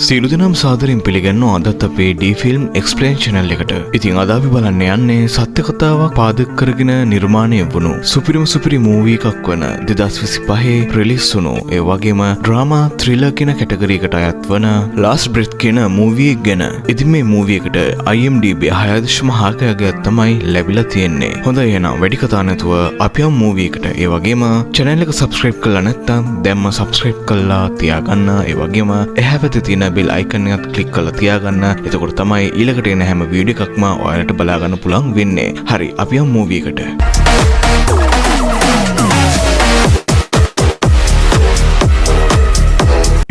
සියලු දෙනාම සාදරයෙන් පිළිගන්නවා අදත් අපේ D-Film Explain channel එකට. ඉතින් අද අපි බලන්න යන්නේ සත්‍ය කතාවක් පාදක කරගෙන නිර්මාණය වුණු සුපිරි මූවී එකක් වන 2025 රිලීස් වුණු ඒ වගේම ඩ්‍රාමා ත්‍රිලර් කියන කැටගරි එකට අයත් වන Last Breath කියන මූවී එක ගැන. ඉතින් මේ මූවී එකට IMDb 6.4ක තමයි ලැබිලා තියෙන්නේ. හොඳයි එහෙනම් වැඩි කතා නැතුව අපි යමු මූවී එකට. ඒ වගේම channel එක subscribe කරලා නැත්නම් දැන්ම subscribe කරලා තියාගන්න. ඒ වගේම එහා පැත්තේ තියෙන bell icon එකත් click කරලා තියාගන්න. එතකොට තමයි ඊළඟට එන හැම වීඩියෝ එකක්ම ඔයාලට බලා ගන්න පුළුවන් වෙන්නේ. හරි, අපි යමු මූවී එකට.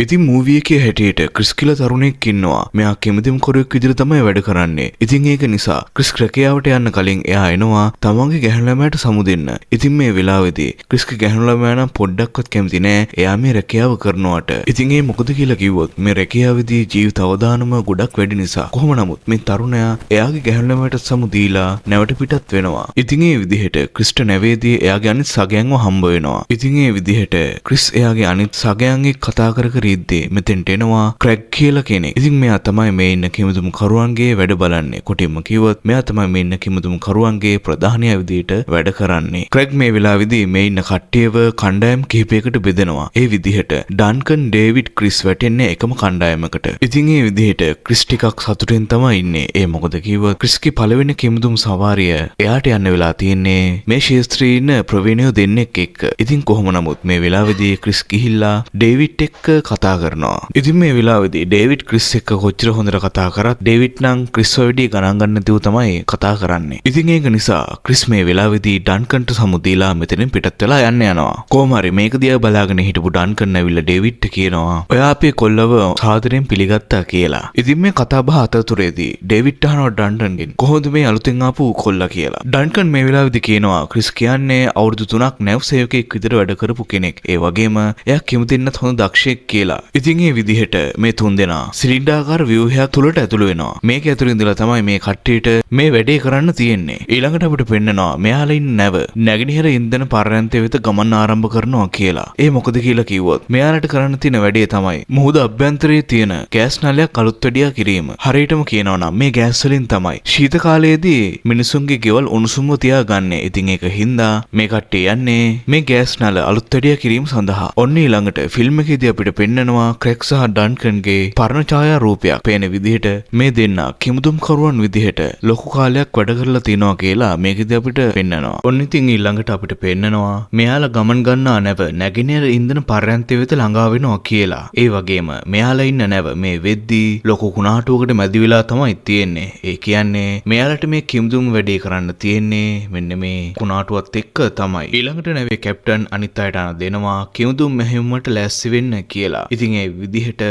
ඉතින් මූවී එකේ හැටියට ක්‍රිස් කියලා තරුණයෙක් ඉන්නවා. මෙයා කැමතිම කොරෙක් විදිහට තමයි වැඩ කරන්නේ. ඉතින් ඒක නිසා ක්‍රිස් රැකියාවට යන්න කලින් එයා එනවා තමන්ගේ ගැහැණු ළමයාට සමු දෙන්න. ඉතින් මේ වෙලාවේදී ක්‍රිස්ගේ ගැහැණු ළමයා නම් පොඩ්ඩක්වත් කැමති නෑ එයා මේ රැකියාව කරනවට. ඉතින් ඒ මොකද කියලා කිව්වොත් මේ රැකියාවේදී ජීවිත අවදානම ගොඩක් වැඩි නිසා. කොහොම නමුත් මේ තරුණයා එයාගේ ගැහැණු ළමයාට සමු දීලා නැවට පිටත් වෙනවා. ඉතින් ඒ විදිහට ක්‍රිස්ට නැවේදී එයාගේ අනිත් සගයන්ව හම්බ වෙනවා. ඉතින් ඒ විදිහට ක්‍රිස් එයාගේ අනිත් සගයන් එක්ක කතා කර රිද්දේ මෙතෙන්ට එනවා ක්‍රැග් කියලා කෙනෙක්. ඉතින් මෙයා තමයි මේ ඉන්න කිමුදුම් කරුවන්ගේ වැඩ බලන්නේ. කොටින්ම කිව්වොත් මෙයා තමයි මේ ඉන්න කිමුදුම් කරුවන්ගේ ප්‍රධානියා විදිහට වැඩ කරන්නේ. ක්‍රැග් මේ වෙලාවේදී මේ ඉන්න කට්ටියව කණ්ඩායම් කිහිපයකට බෙදෙනවා. ඒ විදිහට ඩන්කන්, ඩේවිඩ්, ක්‍රිස් වැටෙන්නේ එකම කණ්ඩායමකට. ඉතින් ඒ විදිහට ක්‍රිස් ටිකක් සතුටින් තමයි ඉන්නේ. ඒ මොකද කිව්වොත් ක්‍රිස්ගේ පළවෙනි කිමුදුම් සවාරිය එයාට යන්න වෙලා තියෙන්නේ මේ ශේස්ත්‍රයේ ඉන්න ප්‍රවීණයෝ දෙන්නෙක් එක්ක. ඉතින් කොහොම නමුත් මේ වෙලාවේදී ක්‍රිස් ගිහිල්ලා ඩේවිඩ් එක්ක කතා කරනවා. ඉතින් මේ වෙලාවේදී ඩේවිඩ් ක්‍රිස් එක්ක කොච්චර හොඳට කතා කරත් ඩේවිඩ් නම් ක්‍රිස් වැඩි ගණන් ගන්න නැතුව තමයි කතා කරන්නේ. ඉතින් ඒක නිසා ක්‍රිස් මේ වෙලාවේදී ඩන්කන්ට සමු දීලා මෙතනින් පිටත් වෙලා යනවා. කොහොම හරි මේක දිහා බලාගෙන හිටපු ඩන්කන් ඇවිල්ලා ඩේවිඩ්ට කියනවා ඔයා අපේ කොල්ලව සාදරයෙන් පිළිගත්තා කියලා. ඉතින් මේ කතා බහ අතරතුරේදී ඩේවිඩ් අහනවා ඩන්කන්ගෙන් කොහොමද මේ අලුතෙන් ආපු කොල්ලා කියලා. ඩන්කන් මේ වෙලාවේදී කියනවා ක්‍රිස් කියන්නේ අවුරුදු 3ක් නැව් සේවකයෙක් විතර වැඩ කරපු කෙනෙක්. ඒ වගේම එයා කිමුතින්නත් හොඳ දක්ෂයෙක් කියලා. ඉතින් ඒ විදිහට මේ තුන්දෙනා සිලින්ඩාකාර ව්‍යුහයක් තුලට ඇතුළු වෙනවා. මේක ඇතුළේ ඉඳලා තමයි මේ කට්ටියට මේ වැඩේ කරන්න තියෙන්නේ. ඊළඟට අපිට පෙන්නනවා මෙයාලා ඉන්න නැව නැගිනහිර ඉන්ධන පර්යන්තය වෙත ගමන් ආරම්භ කරනවා කියලා. ඒ මොකද කියලා කිව්වොත් මෙයාලට කරන්න තියෙන වැඩේ තමයි මුහුද අභ්‍යන්තරයේ තියෙන ගෑස් නලයක් අලුත් වැඩියා කිරීම. හරියටම කියනවා නම් මේ ගෑස් වලින් තමයි ශීත කාලයේදී මිනිසුන්ගේ ගෙවල් උණුසුම්ව තියාගන්නේ. ඉතින් ඒක හින්දා මේ කට්ටිය යන්නේ මේ ගෑස් නල අලුත් වැඩියා කිරීම සඳහා. ඔන්න ඊළඟට ෆිල්ම් එකේදී අපිට පෙන්නනවා ක්‍රැග් සහ ඩන්කන්ගේ පරණ ඡායා රූපයක් පේන විදිහට මේ දෙන්නා කිමුදුම් කරුවන් විදිහට ලොකු කාලයක් වැඩ කරලා තිනවා කියලා මේකෙදී අපිට පෙන්නනවා. ඔන්න ඉතින් ඊළඟට අපිට පෙන්නනවා මෙයාලා ගමන් ගන්නා නැව නැගිනහිර ඉන්ධන පර්යන්තය වෙත ළඟා වෙනවා කියලා. ඒ වගේම මෙයාලා ඉන්න නැව මේ වෙද්දී ලොකු කුණාටුවකට මැදි වෙලා තමයි තියෙන්නේ. ඒ කියන්නේ මෙයාලට මේ කිමුදුම් වැඩේ කරන්න තියෙන්නේ මෙන්න මේ කුණාටුවත් එක්ක තමයි. ඊළඟට නැවේ කැප්ටන් අනිත් අයට දෙනවා කිමුදුම් මෙහෙයුමට ලෑස්ති වෙන්න කියලා. ඉතින් ඒ විදිහට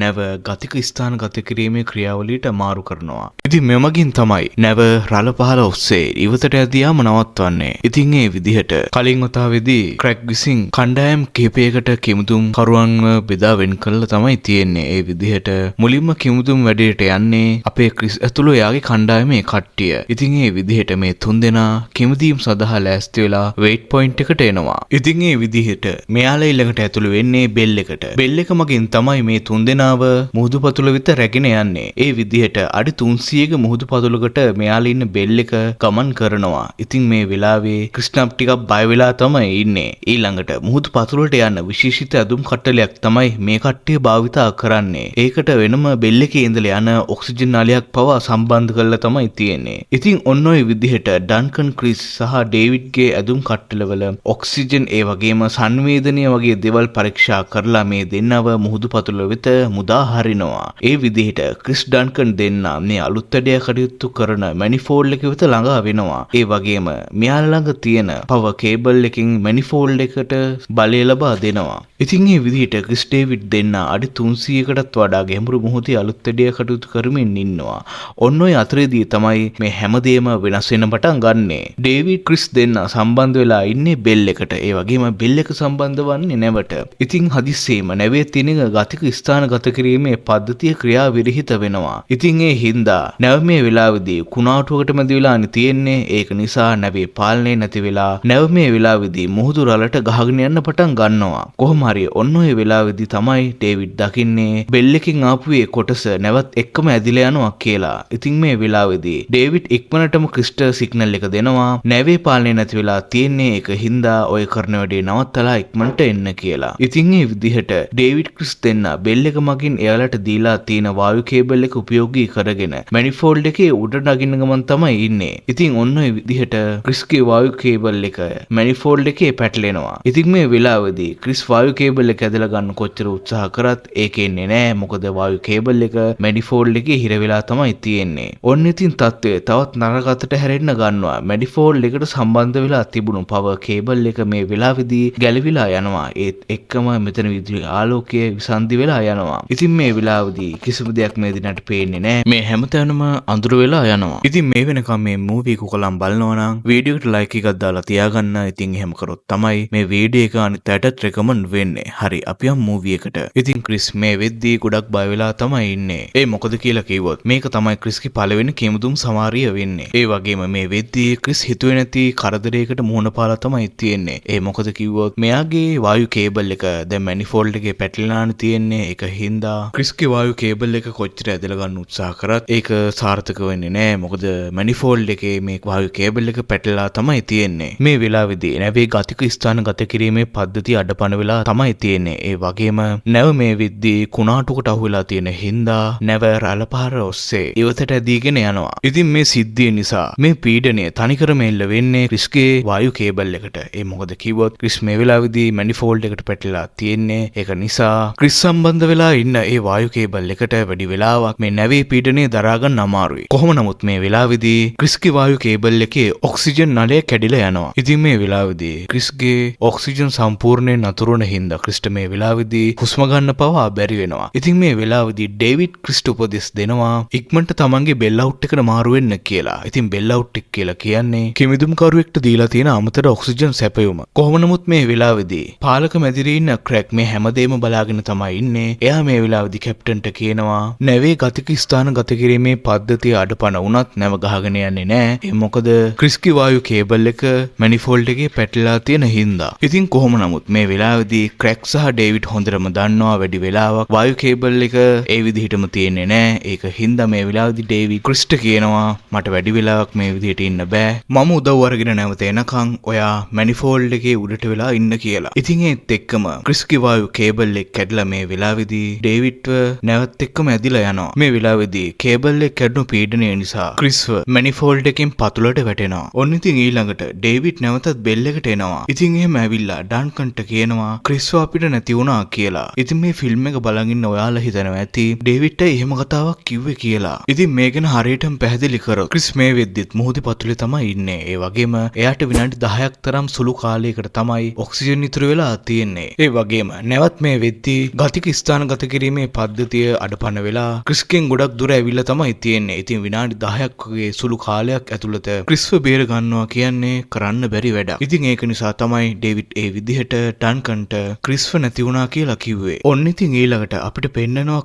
නැව ගතික ස්ථාන ගත කිරීමේ ක්‍රියාවලියට මාරු කරනවා. ඉතින් මෙමගින් තමයි නැව රළ පහළ ඔස්සේ ඉවතට ඇදියාම නවත්වන්නේ. ඉතින් ඒ විදිහට කලින් වතාවේදී ක්‍රැග් විසින් කණ්ඩායම් කිහිපයකට කිමුදුම් කරුවන්ව බෙදා වෙන් කරලා තමයි තියෙන්නේ. ඒ විදිහට මුලින්ම කිමුදුම් වැඩේට යන්නේ අපේ ක්‍රිස් ඇතුළු එයාගේ කණ්ඩායමේ කට්ටිය. ඉතින් ඒ විදිහට මේ තුන්දෙනා කිමුදීම් සඳහා ලෑස්ති වෙලා වෙයිට් පොයින්ට් එකට එනවා. ඉතින් ඒ විදිහට මෙයාලා ඊළඟට ඇතුළු වෙන්නේ බෙල් එකට. බෙල් එක මගින් තමයි මේ තුන්දෙනාව මුහුදු පතුල වෙත රැගෙන යන්නේ. ඒ විදිහට අඩි 300ක මුහුදු පතුලකට මෙයාලා ඉන්න බෙල් එක ගමන් කරනවා. ඉතින් මේ වෙලාවේ ක්‍රිස්නප් ටිකක් බය වෙලා තමයි ඉන්නේ. ඊළඟට මුහුදු පතුලට යන විශේෂිත ඇඳුම් කට්ටලයක් තමයි මේ කට්ටිය භාවිතා කරන්නේ. ඒකට වෙනම බෙල් එකේ ඉඳලා යන ඔක්සිජන් නලයක් පවා සම්බන්ධ කරලා තමයි තියෙන්නේ. ඉතින් ඔන්න ඔය විදිහට ඩන්කන්, ක්‍රිස් සහ ඩේවිඩ්ගේ ඇඳුම් කට්ටලවල ඔක්සිජන් ඒ වගේම සංවේදනීය වගේ දේවල් පරීක්ෂා කරලා මේ දෙන්නව මුහුදු පතුල වෙත මුදා හරිනවා. ඒ විදිහට ක්‍රිස් ඩන්කන් දෙන්නා මේ අලුත් වැඩේ කටයුතු කරන මැනිෆෝල්ඩ් එක වෙත ළඟා වෙනවා. ඒ වගේම මෙයාලා ළඟ තියෙන පවර් කේබල් එකකින් මැනිෆෝල්ඩ් එකට බලය ලබා දෙනවා. ඉතින් මේ විදිහට ක්‍රිස් ඩේවිඩ් දෙන්නා අඩි 300කටත් වඩා ගැඹුරු මුහුදේ අලුත් වැඩේ කටයුතු කරමින් ඉන්නවා. ඔන්න ඔය අතරේදී තමයි මේ හැමදේම වෙනස් වෙන පටන් ගන්නෙ. ඩේවිඩ් ක්‍රිස් දෙන්නා සම්බන්ධ වෙලා ඉන්නේ බෙල් එකට. ඒ වගේම බෙල් එක සම්බන්ධ වන්නේ නැවට. ඉතින් හදිස්සියෙම නැවේ තියෙන ගතික ස්ථාන ගත කිරීමේ පද්ධතිය ක්‍රියා විරහිත වෙනවා. ඉතින් ඒ හින්දා නැව මේ වෙලාවේදී කුණාටුවකට මැදි වෙලානේ තියෙන්නේ. ඒක නිසා නැවේ පාලනේ නැති වෙලා නැව මේ වෙලාවේදී මුහුදු රළට ගහගෙන යන්න පටන් ගන්නවා. කොහොම හරි ඔන්න ඔය වෙලාවේදී තමයි ඩේවිඩ් දකින්නේ බෙල් එකකින් ආපු ඒ කොටස නැවත් එක්කම ඇදිලා යනවා කියලා. ඉතින් මේ වෙලාවේදී ඩේවිඩ් ඉක්මනටම ක්‍රිස්ට සිග්නල් එක දෙනවා. නැවේ පාලනේ නැති වෙලා තියෙන්නේ ඒක හින්දා ඔය කරන වැඩේ නවත්තලා ඉක්මනට එන්න කියලා. ඉතින් මේ විදිහට ඩේවිඩ් ක්‍රිස් දෙන්න බෙල් එක මගින් එයාලට දීලා තියෙන වායු කේබල් එක උපයෝගී කරගෙන මැනිෆෝල්ඩ් එකේ උඩ නගින්න ගමන් තමයි ඉන්නේ. ඉතින් ඔන්න ඔය විදිහට ක්‍රිස්ගේ වායු කේබල් එක මැනිෆෝල්ඩ් එකේ පැටලෙනවා. ඉතින් මේ වෙලාවේදී ක්‍රිස් වායු කේබල් එක ඇදලා ගන්න කොච්චර උත්සාහ කරත් ඒක එන්නේ නැහැ. මොකද වායු කේබල් එක මැනිෆෝල්ඩ් එකේ හිර වෙලා තමයි තියෙන්නේ. ඔන්න ඉතින් තත්ත්වය තවත් නරකකට හැරෙන්න ගන්නවා. මැනිෆෝල්ඩ් එකට සම්බන්ධ වෙලා තිබුණු පවර් කේබල් එක මේ වෙලාවේදී ගැලවිලා යනවා. ඒත් එක්කම මෙතන විදුලි ආලෝකය විසන්ධි වෙලා යනවා. ඉතින් මේ වෙලාවේදී කිසිම දෙයක් මේ දිනට පේන්නේ නැහැ. මේ හැමතැනම අඳුර වෙලා යනවා. ඉතින් මේ වෙනකම් මේ මූවි කුකලම් බලනවා නම් වීඩියෝ එකට ලයික් එකක් දාලා තියාගන්න. ඉතින් එහෙම කරොත් තමයි මේ වීඩියෝ එක අනිත් අයටත් රෙකමන්ඩ් වෙන්නේ. හරි අපි යමු මූවි එකට. ඉතින් ක්‍රිස් මේ වෙද්දී ගොඩක් බය වෙලා තමයි ඉන්නේ. ඒ මොකද කියලා කිව්වොත් මේක තමයි ක්‍රිස්ගේ පළවෙනි කිමුදුම් සමාරිය වෙන්නේ. ඒ වගේම මේ වෙද්දී ක්‍රිස් හිතුවේ නැති කරදරයකට මුහුණ පාලා තමයි තියෙන්නේ. ඒ මොකද කිව්වොත් මෙයාගේ වායු කේබල් එක දැන් මැනිෆෝල්ඩ් එකේ පැටලලානේ තියෙන්නේ. ඒක හින්දා ක්‍රිස්ගේ වායු කේබල් එක කොච්චර ඇදලා ගන්න උත්සාහ කරත් ඒක සාර්ථක වෙන්නේ නැහැ. මොකද මැනිෆෝල්ඩ් එකේ මේ වායු කේබල් එක පැටලලා තමයි තියෙන්නේ. මේ වෙලාවේදී නැවේ ගතික ස්ථාන ගත කිරීමේ පද්ධතිය අඩපණ වෙලා තමයි තියෙන්නේ. ඒ වගේම නැව මේ විද්දී කුණාටුකට අහු වෙලා තියෙන හින්දා නැව රළපාර ඔස්සේ ඉවතට ඇදීගෙන යනවා. ඉතින් මේ සිද්ධිය නිසා මේ පීඩනය තනිකරම එල්ල වෙන්නේ ක්‍රිස්ගේ වායු කේබල් එකට. ඒ මොකද කිව්වොත් ක්‍රිස් මේ වෙලාවේදී මැනිෆෝල්ඩ් එකට පැටලලා තියෙන්නේ. ඒක නිසා ක්‍රිස් සම්බන්ධ වෙලා ඉන්න ඒ වායු කේබල් එකට වැඩි වෙලාවක් මේ නැවේ පීඩනය දරා ගන්න අමාරුයි. කොහොම නමුත් මේ වෙලාවේදී ක්‍රිස්ගේ වායු කේබල් එකේ ඔක්සිජන් නලය කැඩිලා යනවා. ඉතින් මේ වෙලාවේදී ක්‍රිස්ගේ ඔක්සිජන් සම්පූර්ණයෙන් නතර වුණ හින්දා ක්‍රිස්ට මේ වෙලාවේදී හුස්ම ගන්න පවා බැරි වෙනවා. ඉතින් මේ වෙලාවේදී ඩේවිඩ් ක්‍රිස්ට උපදෙස් දෙනවා ඉක්මනට තමන්ගේ බෙල් අවුට් එකට මාරු වෙන්න කියලා. ඉතින් බෙල් අවුට් එක කියලා කියන්නේ කිමිදුම්කරුවෙක්ට දීලා තියෙන අමතර ඔක්සිජන් සැපයුම. කොහොම නමුත් මේ වෙලාවේදී පාලක මැදිරියේ ඉන්න ක්‍රැග් මේ හැමදේම බලාගෙන තමයි ඉන්නේ. එයා මේ වෙලාවේදී කැප්ටන්ට කියනවා නැවේ ගතික ස්ථාන ගත කිරීමේ පද්ධතිය අඩපණ වුණත් නැව ගහගෙන යන්නේ නැහැ. ඒ මොකද ක්‍රිස්ගේ වායු කේබල් එක මැනිෆෝල්ඩ් එකේ පැටලලා තියෙන හින්දා. ඉතින් කොහොම නමුත් මේ වෙලාවේදී ක්‍රැග් සහ ඩේවිඩ් හොඳටම දන්නවා වැඩි වෙලාවක් වායු කේබල් එක ඒ විදිහටම තියෙන්නේ නැහැ. ඒක හින්දා මේ වෙලාවේදී ඩේවිඩ් ක්‍රිස්ට කියනවා මට වැඩි වෙලාවක් මේ විදිහට ඉන්න බෑ. මම උදව් අරගෙන නැවත එනකන් ඔයා මැනිෆෝල්ඩ් එකේ උඩට වෙලා ඉන්න කියලා. ඉතින් ඒත් එක්කම ක්‍රිස්ගේ වායු කේබල් එක කැඩලා මේ වෙලාවේදී ඩේවිඩ්ව නැවත් එක්කම ඇදිලා යනවා. මේ වෙලාවේදී කේබල් එක කැඩුණු පීඩනය නිසා ක්‍රිස්ව මැනිෆෝල්ඩ් එකෙන් පතුලට වැටෙනවා. ඔන්න ඉතින් ඊළඟට ඩේවිඩ් නැවතත් බෙල් එකට එනවා. ඉතින් එහෙම ඇවිල්ලා ඩන්කන්ට කියනවා ක්‍රිස්ව අපිට නැති වුණා කියලා. ඉතින් මේ ෆිල්ම් එක බලන් ඉන්න ඔයාලා හිතනවා ඇති ඩේවිඩ්ට එහෙම කතාවක් කිව්වේ කියලා. ඉතින් මේ ගැන හරියටම පැහැදිලි කරොත් ක්‍රිස් මේ වෙද්දිත් මුහුදේ පතුලේ තමයි ඉන්නේ. ඒ වගේම එයාට විනාඩි 10ක් තරම් සුළු කාලයකට තමයි ඔක්සිජන් ඉතුරු වෙලා තියෙන්නේ. ඒ වගේම නැවත් මේ වෙද්දී ගතික ස්ථාන ගත කිරීමේ පද්ධතිය අඩපණ වෙලා ක්‍රිස්ගෙන් ගොඩක් දුර ඇවිල්ලා තමයි තියෙන්නේ. ඉතින් විනාඩි 10ක් වගේ සුළු කාලයක් ඇතුළත ක්‍රිස්ව බේර ගන්නවා කියන්නේ කරන්න බැරි වැඩක්. ඉතින් ඒක නිසා තමයි ඩේවිඩ් ඒ විදිහට ඩන්කන්ට ක්‍රිස්ව නැති වුණා කියලා කිව්වේ. ඔන්න ඉතින් ඊළඟට අපිට පෙන්නනවා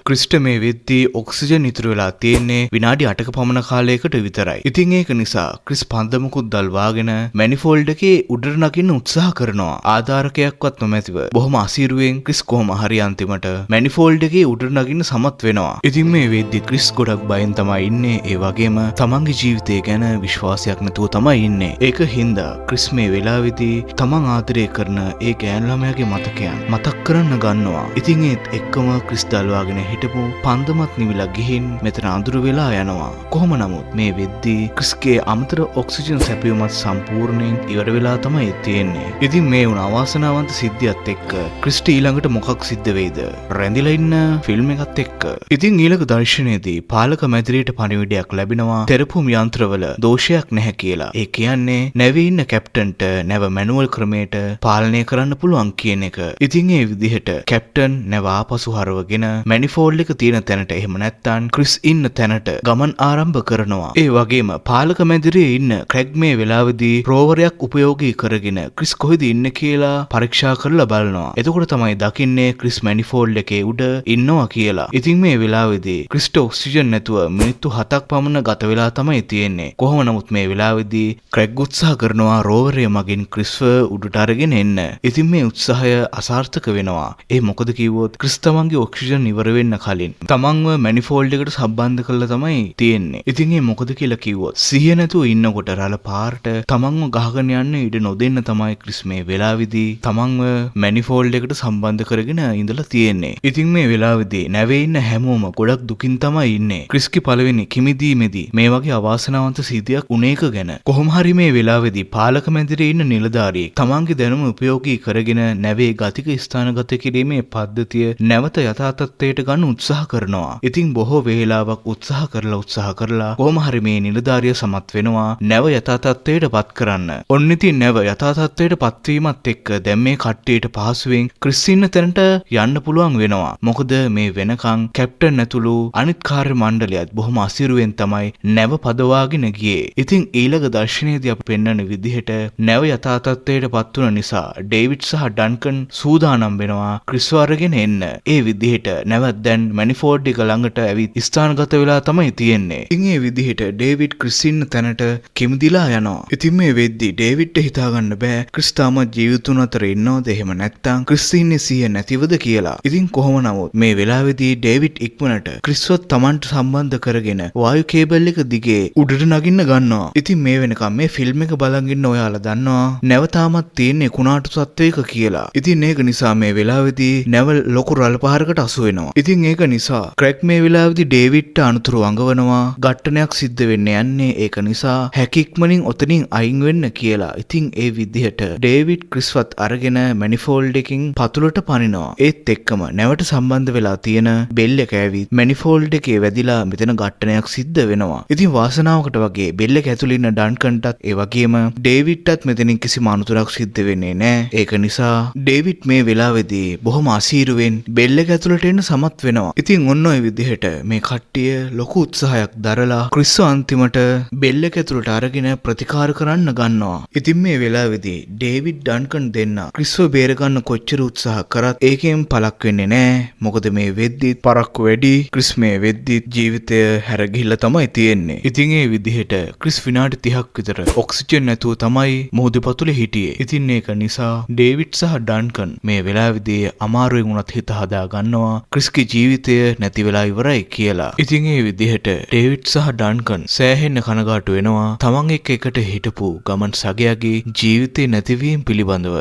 ක්‍රිස්ට මේ වෙද්දී ඔක්සිජන් ඉතුරු වෙලා තියෙන්නේ විනාඩි 8ක පමණ කාලයකට විතරයි. ඉතින් ඒක නිසා ක්‍රිස් පන්දමකුත් දල්වාගෙන මැනිෆෝල්ඩ් එකේ උඩට නගින්න උත්සාහ කරනවා. ආධාරකයක්වත් නොමැතිව බොහොම අසීරුවෙන් ක්‍රිස් කොහොම හරි අන්තිමට මැනිෆෝල්ඩ් එකේ උඩට නගින්න සමත් වෙනවා. ඉතින් මේ වෙද්දී ක්‍රිස් ගොඩක් බයෙන් තමයි ඉන්නේ. ඒ වගේම තමන්ගේ ජීවිතය ගැන විශ්වාසයක් නැතුව තමයි ඉන්නේ. ඒක හින්දා ක්‍රිස් මේ වෙලාවේදී තමන් ආදරය කරන ඒ ගෑනු ළමයාගේ මතකයන් මතක් කරන්න ගන්නවා. ඉතින් ඒත් එක්කම ක්‍රිස් දල්වාගෙන හිටපු පන්දමත් නිවිලා ගිහින් මෙතන අඳුර වෙලා යනවා. කොහොම නමුත් මේ වෙද්දී ක්‍රිස්ගේ අමතර ඔක්සිජන් සැපයුමත් සම්පූර්ණයෙන් ඉවර වෙලා තමයි තියෙන්නේ. ඉතින් මේ වුණ අවාසනාවන්ත සිද්ධියත් එක්ක ක්‍රිස්ට ඊළඟට මොකක් සිද්ධ වෙයිද? රැඳිලා ඉන්න ෆිල්ම් එකත් එක්ක. ඉතින් ඊළඟ දර්ශනයේදී පාලක මැදිරියට පණිවිඩයක් ලැබෙනවා තෙරපුම් යන්ත්‍රවල දෝෂයක් නැහැ කියලා. ඒ කියන්නේ නැවේ ඉන්න කැප්ටන්ට නැව මැනුවල් ක්‍රමයට පාලනය කරන්න පුළුවන් කියන එක. ඉතින් ඒ විදිහට කැප්ටන් නැව ආපසු හරවගෙන මැනිෆෝල්ඩ් එක තියෙන තැනට එහෙම නැත්නම් ක්‍රිස් ඉන්න තැනට ගමන් ආරම්භ කරනවා. ඒ වගේම පාලක මැදිරියේ ඉන්න ක්‍රැග් මේ වෙලාවේදී රෝවරයක් උපයෝගී කරගෙන ක්‍රිස් කොහෙද ඉන්නේ කියලා පරීක්ෂා කරලා බලනවා. එතකොට තමයි දකින්නේ ක්‍රිස් මැනිෆෝල්ඩ් එකේ උඩ ඉන්නවා කියලා. ඉතින් මේ වෙලාවේදී ක්‍රිස්ට ඔක්සිජන් නැතුව මිනිත්තු 7ක් පමණ ගත වෙලා තමයි තියෙන්නේ. කොහොම නමුත් මේ වෙලාවේදී ක්‍රැග් උත්සාහ කරනවා රෝවරය මගින් ක්‍රිස්ව උඩට අරගෙන එන්න. ඉතින් මේ උත්සාහය අසාර්ථක වෙනවා. ඒ මොකද කිව්වොත් ක්‍රිස් තමන්ගේ ඔක්සිජන් ඉවර වෙන්න කලින් තමන්ව මැනිෆෝල්ඩ් එකට සම්බන්ධ කරලා තමයි තියෙන්නේ. ඉතින් මේ මොකද කියලා කිව්වොත් සිහිය නැතුව ඉන්නකොට රළ පාරට තමන්ව ගහගෙන යන්න ඉඩ නොදෙන්න තමයි ක්‍රිස් මේ වෙලාවේදී තමන්ව මැනිෆෝල්ඩ් එකට සම්බන්ධ කරගෙන ඉඳලා තියෙන්නේ. ඉතින් මේ වෙලාවේදී නැවේ ඉන්න හැමෝම ගොඩක් දුකින් තමයි ඉන්නේ. ක්‍රිස්ගේ පළවෙනි කිමිදීමේදී මේ වගේ අවාසනාවන්ත සිද්ධියක් උනේ එක ගැන. කොහොම හරි මේ වෙලාවේදී පාලක මැදිරියේ ඉන්න නිලධාරියෙක් තමන්ගේ දැනුම උපයෝගී කරගෙන නැවේ ගතික ස්ථානගත කිරීමේ පද්ධතිය නැවත යථා තත්ත්වයට ගන්න උත්සාහ කරනවා. ඉතින් බොහෝ වේලාවක් උත්සාහ කරලා කොහොම හරි මේ නිලධාරිය සමත් වෙනවා නැව යථා තත්ත්වයට පත් කරන්න. ඔන්න ඉතින් නැව යථා තත්ත්වයට පත්වීමත් එක්ක දැන් මේ කට්ටියට පහසුවෙන් ක්‍රිස් ඉන්න තැනට යන්න පුළුවන් වෙනවා. මොකද මේ වෙනකන් කැප්ටන් ඇතුළු අනිත් කාර්ය මණ්ඩලයත් බොහොම අසිරුවෙන් තමයි නැව පදවාගෙන ගියේ. ඉතින් ඊළඟ දර්ශනයේදී අපි පෙන්වන විදිහට නැව යථා තත්ත්වයට පත් වුණ නිසා ඩේවිඩ් සහ ඩන්කන් සූදානම් වෙනවා ක්‍රිස්ව අරගෙන එන්න. ඒ විදිහට නැවත් දැන් මැනිෆෝල්ඩ් එක ළඟට ඇවිත් ස්ථානගත වෙලා තමයි තියෙන්නේ. ඉතින් මේ විදිහට ඩේවිඩ් ක්‍රිස් ඉන්න තැනට කිමිදිලා යනවා. ඉතින් මේ වෙද්දි ඩේවිඩ්ට හිතාගන්න බෑ ක්‍රිස් තාම ජීවිතුන් අතර ඉන්නවද එහෙම නැත්නම් ක්‍රිස් ඉන්නේ සිහිය නැතිවද කියලා. ඉතින් කොහොම නමුත් මේ වෙලාවේදී ඩේවිඩ් ඉක්මනට ක්‍රිස්වත් තමන්ට සම්බන්ධ කරගෙන වායු කේබල් එක දිගේ උඩට නගින්න ගන්නවා. ඉතින් මේ වෙනකම් මේ ෆිල්ම් එක බලන් ඉන්න ඔයාලා දන්නවා නැව තාමත් තියෙන්නේ කුණාටු සත්වයක කියලා. ඉතින් ඒක නිසා මේ වෙලාවේදී නැව ලොකු රළ පහරකට අසු වෙනවා. ඉතින් ඒක නිසා ක්‍රැග් මේ වෙලාවේදී ඩේවිඩ්ට අනුතුරු අඟවනවා ඝට්ටනයක් සිද්ධ වෙන්න යන්නේ. ඒක නිසා හැකික්මනින් ඔතනින් අයින් වෙන්න කියලා. ඉතින් ඒ විදිහට ඩේවිඩ් ක්‍රිස්වත් අරගෙන මැනිෆෝල්ඩ් එකකින් පතුලට පනිනවා. ඒත් එක්කම නැවට සම්බන්ධ වෙලා තියෙන බෙල් එක ඇවිත් මැනිෆෝල්ඩ් එකේ වැදිලා මෙතන ඝට්ටනයක් සිද්ධ වෙනවා. ඉතින් වාසනාවකට වගේ බෙල් එක ඇතුළේ ඉන්න ඩන්කන්ටත් ඒ වගේම ඩේවිඩ්ටත් මෙතනින් කිසිම අනුතරක් සිද්ධ වෙන්නේ නැහැ. ඒක නිසා ඩේවිඩ් මේ වෙලාවේදී බොහොම අසීරුවෙන් බෙල් එක ඇතුළට එන්න සමත් වෙනවා. ඉතින් ඔන්න ඔය විදිහට මේ කට්ටිය ලොකු උත්සාහයක් දරලා ක්‍රිස්ව අන්තිමට බෙල් එක ඇතුළට අරගෙන ප්‍රතිකාර කරන්න ගන්නවා. ඉතින් මේ වෙලාවේදී ඩේවිඩ් ඩන්කන් දෙන්න ක්‍රිස්ව බේරගන්න කොච්චර උත්සාහ කරත් ඒකෙන් පළක් වෙන්නේ නැහැ. මොකද මේ වෙද්දිත් පරක්කු වැඩි. ක්‍රිස් මේ වෙද්දිත් ජීවිතය හැර ගිහිල්ලා තමයි තියෙන්නේ. ඉතින් ඒ විදිහට ක්‍රිස් විනාඩි 30ක් විතර ඔක්සිජන් නැතුව තමයි මුහුදු පතුලේ හිටියේ. ඉතින් ඒක නිසා ඩේවිඩ් සහ ඩන්කන් මේ වෙලාවේදී අමාරුවෙන් උනත් හිත හදා ගන්නවා ක්‍රිස්ගේ ජීවිතය නැති වෙලා ඉවරයි කියලා. ඉතින් ඒ විදිහට ඩේවිඩ් සහ ඩන්කන් සෑහෙන්න කනගාටු වෙනවා තමන් එක්ක එකට හිටපු ගමන් සගයාගේ ජීවිතේ නැතිවීම පිළිබඳව.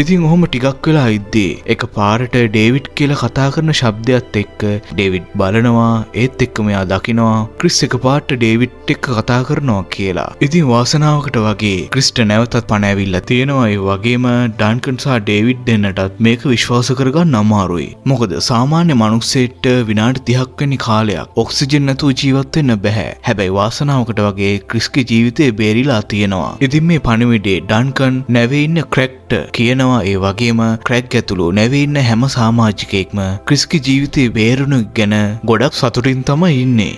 ඉතින් ඔහොම ටිකක් වෙලා ඉද්දී එක පාරට ඩේවිඩ් කියලා කතා කරන ශබ්දයත් එක්ක ඩේවිඩ් බලනවා. ඒත් එක්කම එයා දකිනවා ක්‍රිස් එක පාරට ඩේවිඩ් එක්ක කතා කරනවා කියලා. ඉතින් වාසනාවකට වගේ ක්‍රිස්ට නැවතත් පණ ඇවිල්ලා තියෙනවා. ඒ වගේම ඩන්කන් සහ ඩේවිඩ් දෙන්නටත් මේක විශ්වාස කරගන්න අමාරුයි. මොකද සාමාන්‍ය මිනිස්සෙට විනාඩි 30ක් වෙනි කාලයක් ඔක්සිජන් නැතුව ජීවත් වෙන්න බෑ. හැබැයි වාසනාවකට වගේ ක්‍රිස්ගේ ජීවිතේ බේරිලා තියෙනවා. ඉතින් මේ පණිවිඩේ ඩන්කන් නැවේ ඉන්න ක්‍රැග්ට කියනවා. ඒ වගේම ක්‍රැග් ඇතුළු නැවේ ඉන්න හැම සමාජිකයෙක්ම ක්‍රිස්ගේ ජීවිතේ බේරුණු ගැන ගොඩක් සතුටින් තමයි ඉන්නේ.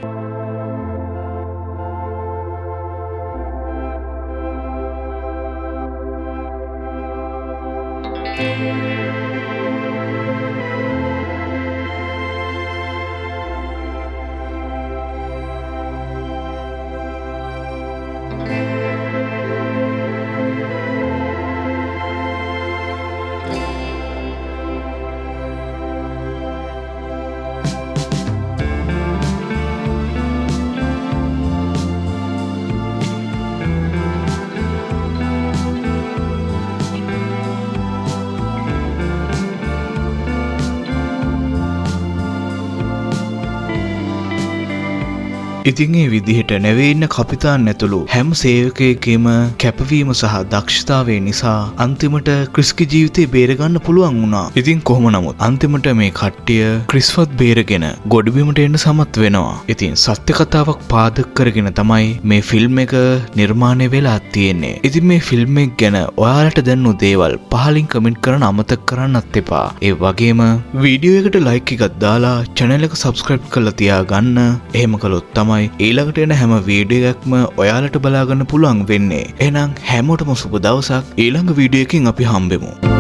ඉතින් ඒ විදිහට නැවේ ඉන්න කපිතාන් ඇතුළු හැම සේවකයෙක්ගේම කැපවීම සහ දක්ෂතාවය නිසා අන්තිමට ක්‍රිස්ගේ ජීවිතේ බේරගන්න පුළුවන් වුණා. ඉතින් කොහොම නමුත් අන්තිමට මේ කට්ටිය ක්‍රිස්වත් බේරගෙන ගොඩබිමට එන්න සමත් වෙනවා. ඉතින් සත්‍ය කතාවක් පාදක කරගෙන තමයි මේ ෆිල්ම් එක නිර්මාණය වෙලා තියෙන්නේ. ඉතින් මේ ෆිල්ම් එක ගැන ඔයාලට දැනුණු දේවල් පහලින් කමෙන්ට් කරන්න අමතක කරන්නත් එපා. ඒ වගේම වීඩියෝ එකට ලයික් එකක් දාලා channel එක subscribe කරලා තියාගන්න. එහෙම කළොත් තමයි ඊළඟට එන හැම වීඩියෝ එකක්ම ඔයාලට බලා ගන්න පුළුවන් වෙන්නේ. එහෙනම් හැමෝටම සුබ දවසක්. ඊළඟ වීඩියෝ එකකින් අපි හම්බෙමු.